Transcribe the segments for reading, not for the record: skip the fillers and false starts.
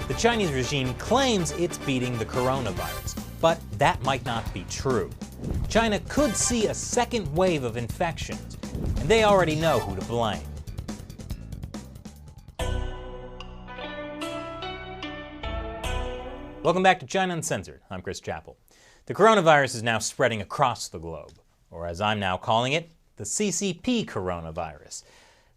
The Chinese regime claims it's beating the coronavirus, but that might not be true. China could see a second wave of infections, and they already know who to blame. Welcome back to China Uncensored. I'm Chris Chappell. The coronavirus is now spreading across the globe, or as I'm now calling it, the CCP coronavirus.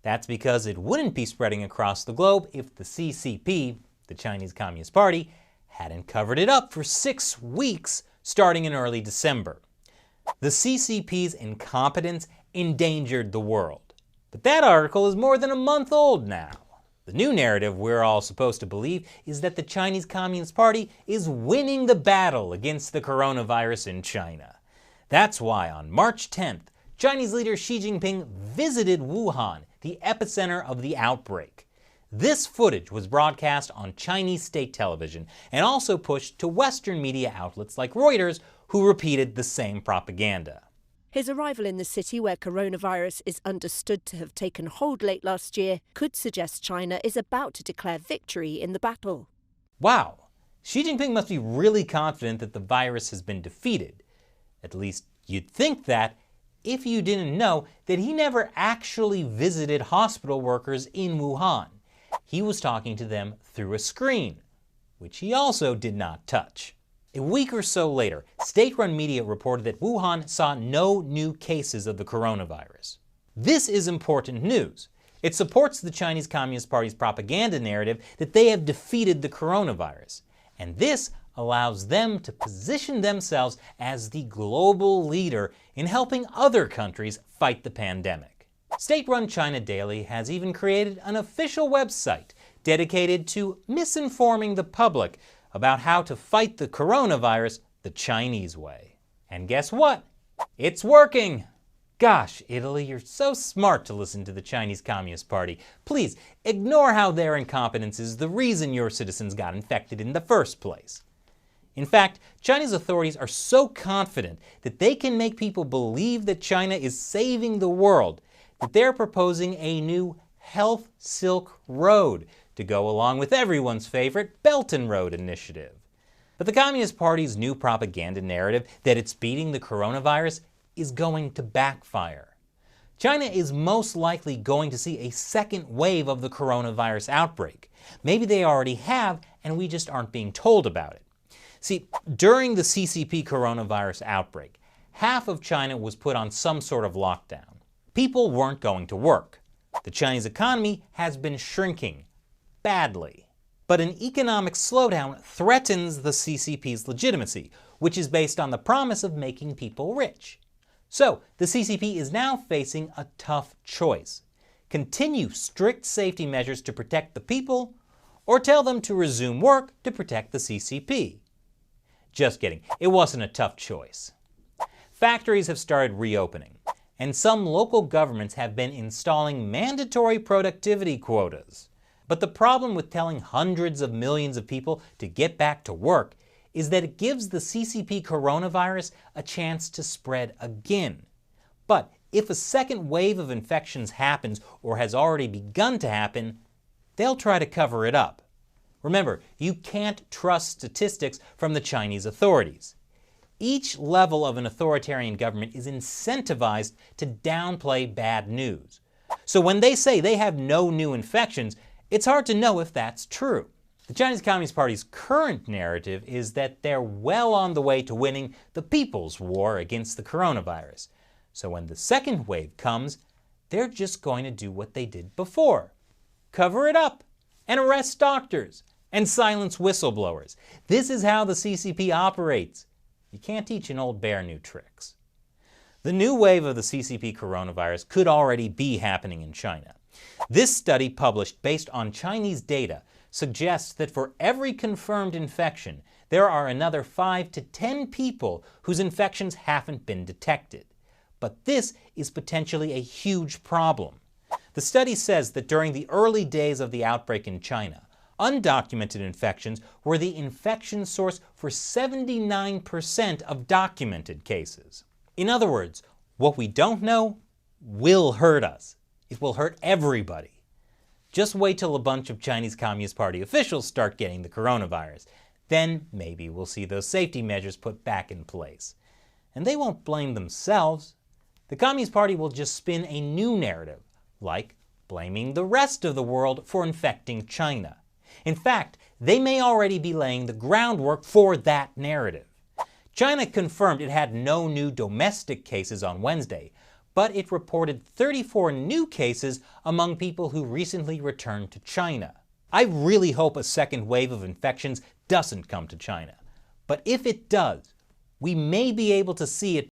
That's because it wouldn't be spreading across the globe if the CCP, the Chinese Communist Party, hadn't covered it up for 6 weeks starting in early December. The CCP's incompetence endangered the world. But that article is more than a month old now. The new narrative we're all supposed to believe is that the Chinese Communist Party is winning the battle against the coronavirus in China. That's why on March 10th, Chinese leader Xi Jinping visited Wuhan, the epicenter of the outbreak. This footage was broadcast on Chinese state television and also pushed to Western media outlets like Reuters, who repeated the same propaganda. His arrival in the city where coronavirus is understood to have taken hold late last year could suggest China is about to declare victory in the battle. Wow, Xi Jinping must be really confident that the virus has been defeated. At least you'd think that if you didn't know that he never actually visited hospital workers in Wuhan. He was talking to them through a screen, which he also did not touch. A week or so later, state-run media reported that Wuhan saw no new cases of the coronavirus. This is important news. It supports the Chinese Communist Party's propaganda narrative that they have defeated the coronavirus. And this allows them to position themselves as the global leader in helping other countries fight the pandemic. State-run China Daily has even created an official website dedicated to misinforming the public about how to fight the coronavirus the Chinese way. And guess what? It's working! Gosh, Italy, you're so smart to listen to the Chinese Communist Party. Please, ignore how their incompetence is the reason your citizens got infected in the first place. In fact, Chinese authorities are so confident that they can make people believe that China is saving the world that they're proposing a new Health Silk Road to go along with everyone's favorite Belt and Road initiative. But the Communist Party's new propaganda narrative that it's beating the coronavirus is going to backfire. China is most likely going to see a second wave of the coronavirus outbreak. Maybe they already have, and we just aren't being told about it. See, during the CCP coronavirus outbreak, half of China was put on some sort of lockdown. People weren't going to work. The Chinese economy has been shrinking badly. But an economic slowdown threatens the CCP's legitimacy, which is based on the promise of making people rich. So, the CCP is now facing a tough choice. Continue strict safety measures to protect the people, or tell them to resume work to protect the CCP. Just kidding, it wasn't a tough choice. Factories have started reopening, and some local governments have been installing mandatory productivity quotas. But the problem with telling hundreds of millions of people to get back to work is that it gives the CCP coronavirus a chance to spread again. But if a second wave of infections happens or has already begun to happen, they'll try to cover it up. Remember, you can't trust statistics from the Chinese authorities. Each level of an authoritarian government is incentivized to downplay bad news. So when they say they have no new infections, it's hard to know if that's true. The Chinese Communist Party's current narrative is that they're well on the way to winning the people's war against the coronavirus. So when the second wave comes, they're just going to do what they did before. Cover it up, and arrest doctors, and silence whistleblowers. This is how the CCP operates. You can't teach an old bear new tricks. The new wave of the CCP coronavirus could already be happening in China. This study, published based on Chinese data, suggests that for every confirmed infection, there are another 5 to 10 people whose infections haven't been detected. But this is potentially a huge problem. The study says that during the early days of the outbreak in China, undocumented infections were the infection source for 79% of documented cases. In other words, what we don't know will hurt us. It will hurt everybody. Just wait till a bunch of Chinese Communist Party officials start getting the coronavirus. Then maybe we'll see those safety measures put back in place. And they won't blame themselves. The Communist Party will just spin a new narrative, like blaming the rest of the world for infecting China. In fact, they may already be laying the groundwork for that narrative. China confirmed it had no new domestic cases on Wednesday, but it reported 34 new cases among people who recently returned to China. I really hope a second wave of infections doesn't come to China. But if it does, we may be able to see it